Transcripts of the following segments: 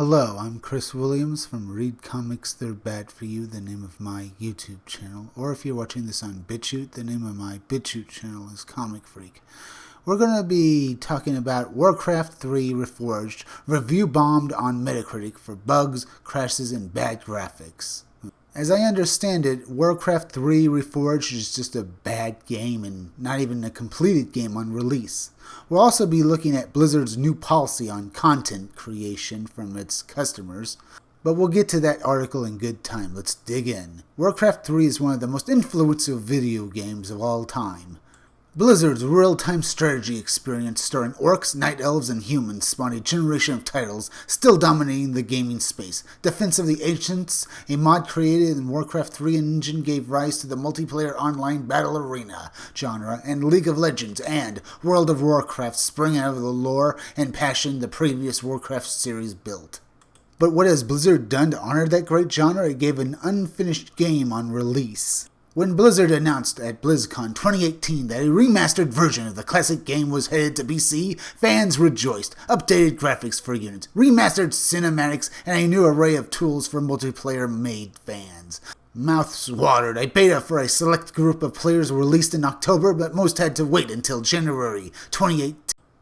Hello, I'm Chris Williams from Read Comics They're Bad For You, the name of my YouTube channel. Or if you're watching this on BitChute, the name of my BitChute channel is Comic Freak. We're going to be talking about Warcraft 3 Reforged, review bombed on Metacritic for bugs, crashes, and bad graphics. As I understand it, Warcraft 3 Reforged is just a bad game and not even a completed game on release. We'll also be looking at Blizzard's new policy on content creation from its customers, but we'll get to that article in good time. Let's dig in. Warcraft 3 is one of the most influential video games of all time. Blizzard's real-time strategy experience starring orcs, night elves, and humans spawned a generation of titles still dominating the gaming space. Defense of the Ancients, a mod created in Warcraft 3 engine, gave rise to the multiplayer online battle arena genre, and League of Legends and World of Warcraft sprang out of the lore and passion the previous Warcraft series built. But what has Blizzard done to honor that great genre? It gave an unfinished game on release. When Blizzard announced at BlizzCon 2018 that a remastered version of the classic game was headed to PC, fans rejoiced. Updated graphics for units, remastered cinematics, and a new array of tools for multiplayer made fans. Mouths watered. A beta for a select group of players released in October, but most had to wait until January 2018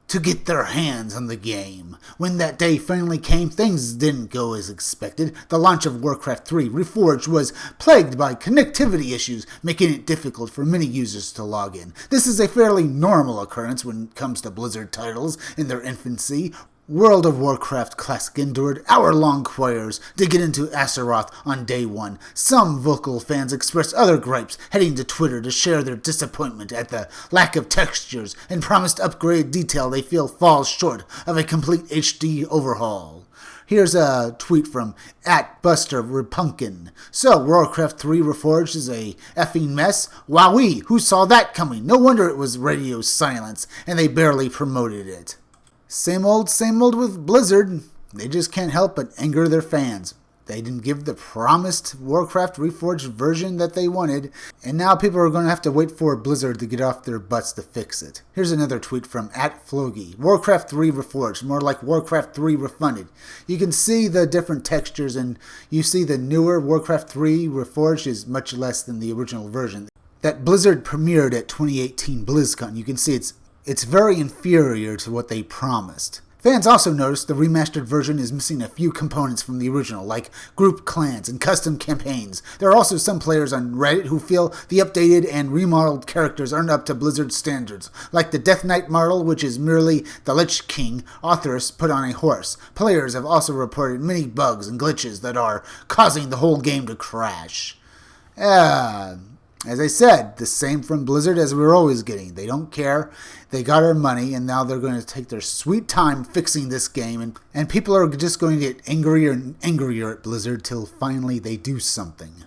to get their hands on the game. When that day finally came, things didn't go as expected. The launch of Warcraft 3 Reforged was plagued by connectivity issues, making it difficult for many users to log in. This is a fairly normal occurrence when it comes to Blizzard titles in their infancy. World of Warcraft Classic endured hour-long choirs to get into Azeroth on day one. Some vocal fans expressed other gripes, heading to Twitter to share their disappointment at the lack of textures and promised upgrade detail they feel falls short of a complete HD overhaul. Here's a tweet from @BusterRepunkin. So, Warcraft 3 Reforged is a effing mess? Wowee, who saw that coming? No wonder it was radio silence, and they barely promoted it. Same old with Blizzard. They just can't help but anger their fans. They didn't give the promised Warcraft Reforged version that they wanted, and now people are going to have to wait for Blizzard to get off their butts to fix it. Here's another tweet from @Flogi. Warcraft 3 Reforged, more like Warcraft 3 Refunded. You can see the different textures, and you see the newer Warcraft 3 Reforged is much less than the original version that Blizzard premiered at 2018 BlizzCon. You can see it's very inferior to what they promised. Fans also noticed the remastered version is missing a few components from the original, like group clans and custom campaigns. There are also some players on Reddit who feel the updated and remodeled characters aren't up to Blizzard standards, like the Death Knight model, which is merely the Lich King authoress put on a horse. Players have also reported many bugs and glitches that are causing the whole game to crash. As I said, the same from Blizzard as we're always getting. They don't care. They got our money, and now they're going to take their sweet time fixing this game, and people are just going to get angrier and angrier at Blizzard till finally they do something.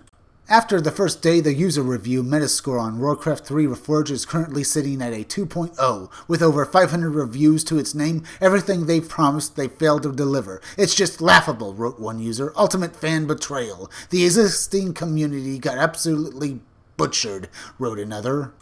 After the first day, the user review Metascore on Warcraft 3 Reforged is currently sitting at a 2.0. With over 500 reviews to its name, everything they've promised they failed to deliver. It's just laughable, wrote one user. Ultimate fan betrayal. The existing community got absolutely butchered, wrote another.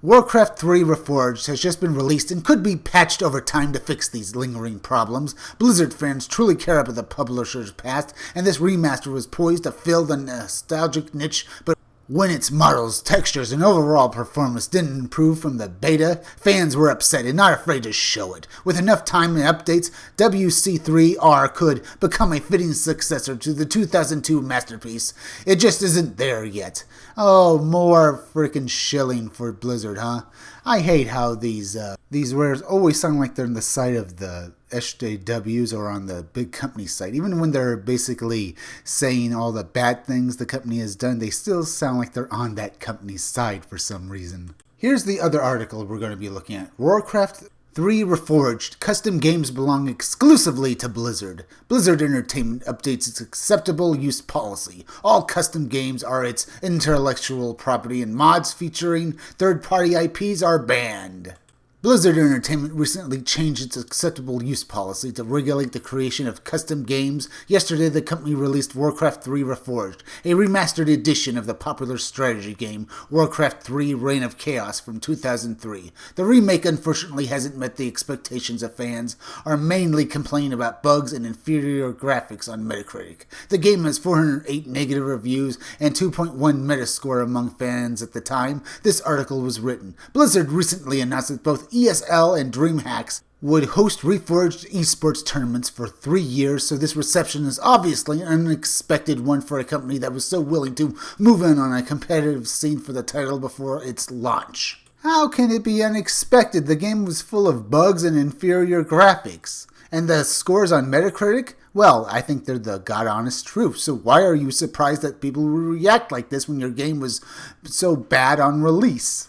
Warcraft 3 Reforged has just been released and could be patched over time to fix these lingering problems. Blizzard fans truly care about the publisher's past, and this remaster was poised to fill the nostalgic niche, but when its models, textures, and overall performance didn't improve from the beta, fans were upset and not afraid to show it. With enough time and updates, WC3R could become a fitting successor to the 2002 masterpiece. It just isn't there yet. Oh, more frickin' shilling for Blizzard, huh? I hate how these wares always sound like they're on the side of the SJWs or on the big company side. Even when they're basically saying all the bad things the company has done, they still sound like they're on that company's side for some reason. Here's the other article we're going to be looking at. Warcraft 3 Reforged. Custom games belong exclusively to Blizzard. Blizzard Entertainment updates its acceptable use policy. All custom games are its intellectual property, and mods featuring third-party IPs are banned. Blizzard Entertainment recently changed its acceptable use policy to regulate the creation of custom games. Yesterday, the company released Warcraft 3 Reforged, a remastered edition of the popular strategy game Warcraft 3 Reign of Chaos from 2003. The remake unfortunately hasn't met the expectations of fans, are mainly complaining about bugs and inferior graphics on Metacritic. The game has 408 negative reviews and 2.1 Metascore among fans at the time this article was written. Blizzard recently announced that both ESL and DreamHacks would host Reforged esports tournaments for 3 years, so this reception is obviously an unexpected one for a company that was so willing to move in on a competitive scene for the title before its launch. How can it be unexpected? The game was full of bugs and inferior graphics. And the scores on Metacritic? Well, I think they're the god-honest truth, so why are you surprised that people would react like this when your game was so bad on release?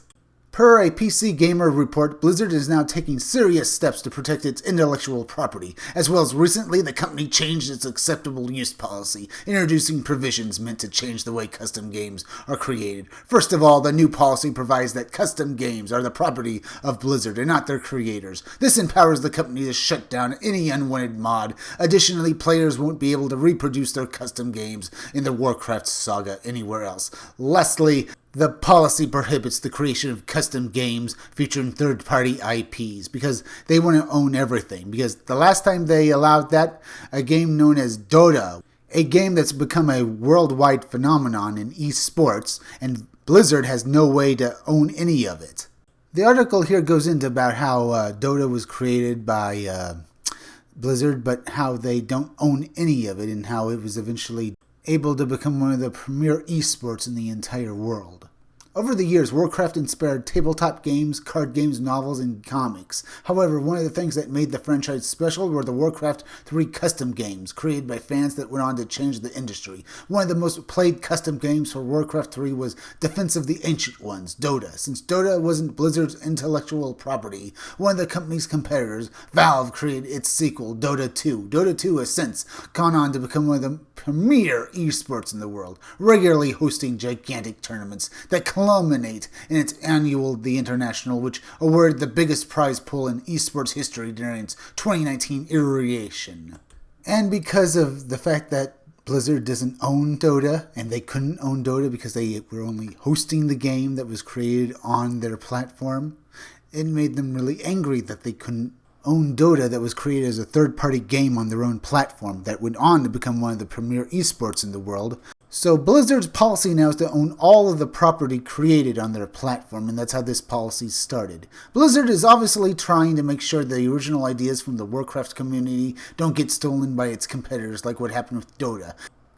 Per a PC Gamer report, Blizzard is now taking serious steps to protect its intellectual property, as well as recently the company changed its acceptable use policy, introducing provisions meant to change the way custom games are created. First of all, the new policy provides that custom games are the property of Blizzard and not their creators. This empowers the company to shut down any unwanted mod. Additionally, players won't be able to reproduce their custom games in the Warcraft saga anywhere else. Lastly, the policy prohibits the creation of custom games featuring third-party IPs because they want to own everything. Because the last time they allowed that, a game known as Dota, a game that's become a worldwide phenomenon in esports, and Blizzard has no way to own any of it. The article here goes into about how Dota was created by Blizzard, but how they don't own any of it and how it was eventually able to become one of the premier esports in the entire world. Over the years, Warcraft inspired tabletop games, card games, novels, and comics. However, one of the things that made the franchise special were the Warcraft 3 custom games, created by fans that went on to change the industry. One of the most played custom games for Warcraft 3 was Defense of the Ancient Ones, Dota. Since Dota wasn't Blizzard's intellectual property, one of the company's competitors, Valve, created its sequel, Dota 2. Dota 2 has since gone on to become one of the premier esports in the world, regularly hosting gigantic tournaments that culminate in its annual The International, which awarded the biggest prize pool in esports history during its 2019 iteration. And because of the fact that Blizzard doesn't own Dota, and they couldn't own Dota because they were only hosting the game that was created on their platform, it made them really angry that they couldn't own Dota that was created as a third-party game on their own platform that went on to become one of the premier esports in the world. So Blizzard's policy now is to own all of the property created on their platform, and that's how this policy started. Blizzard is obviously trying to make sure the original ideas from the Warcraft community don't get stolen by its competitors like what happened with Dota.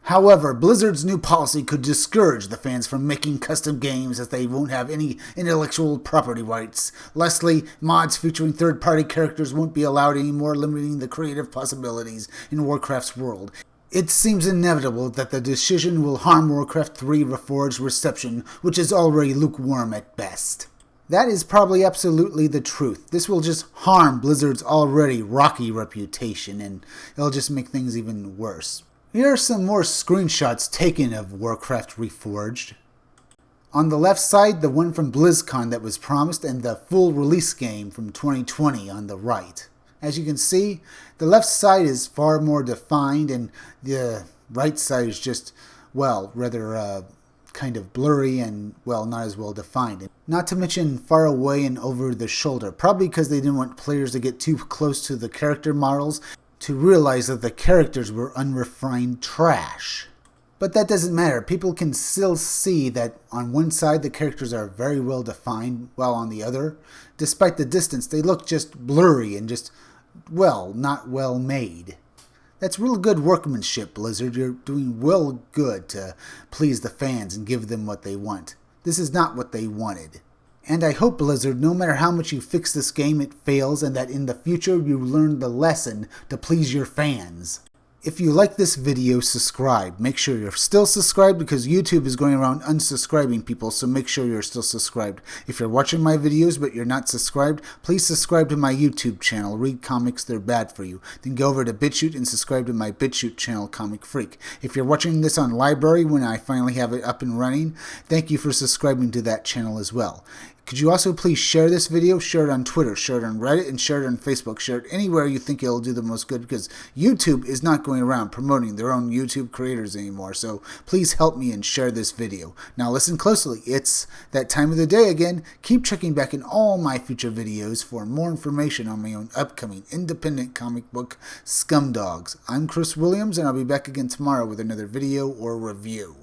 However, Blizzard's new policy could discourage the fans from making custom games as they won't have any intellectual property rights. Lastly, mods featuring third-party characters won't be allowed anymore, limiting the creative possibilities in Warcraft's world. It seems inevitable that the decision will harm Warcraft 3 Reforged reception, which is already lukewarm at best. That is probably absolutely the truth. This will just harm Blizzard's already rocky reputation, and it'll just make things even worse. Here are some more screenshots taken of Warcraft Reforged. On the left side, the one from BlizzCon that was promised, and the full release game from 2020 on the right. As you can see, the left side is far more defined, and the right side is just, well, rather kind of blurry and, well, not as well defined. Not to mention far away and over the shoulder, probably because they didn't want players to get too close to the character models to realize that the characters were unrefined trash. But that doesn't matter. People can still see that on one side the characters are very well defined, while on the other, despite the distance, they look just blurry and just, well, not well made. That's real good workmanship, Blizzard. You're doing well good to please the fans and give them what they want. This is not what they wanted. And I hope, Blizzard, no matter how much you fix this game, it fails, and that in the future you learn the lesson to please your fans. If you like this video, subscribe. Make sure you're still subscribed because YouTube is going around unsubscribing people, so make sure you're still subscribed. If you're watching my videos but you're not subscribed, please subscribe to my YouTube channel, Read Comics, They're Bad For You. Then go over to BitChute and subscribe to my BitChute channel, Comic Freak. If you're watching this on Library when I finally have it up and running, thank you for subscribing to that channel as well. Could you also please share this video, share it on Twitter, share it on Reddit, and share it on Facebook. Share it anywhere you think it'll do the most good, because YouTube is not going around promoting their own YouTube creators anymore. So please help me and share this video. Now listen closely. It's that time of the day again. Keep checking back in all my future videos for more information on my own upcoming independent comic book, Scumdogs. I'm Chris Williams, and I'll be back again tomorrow with another video or review.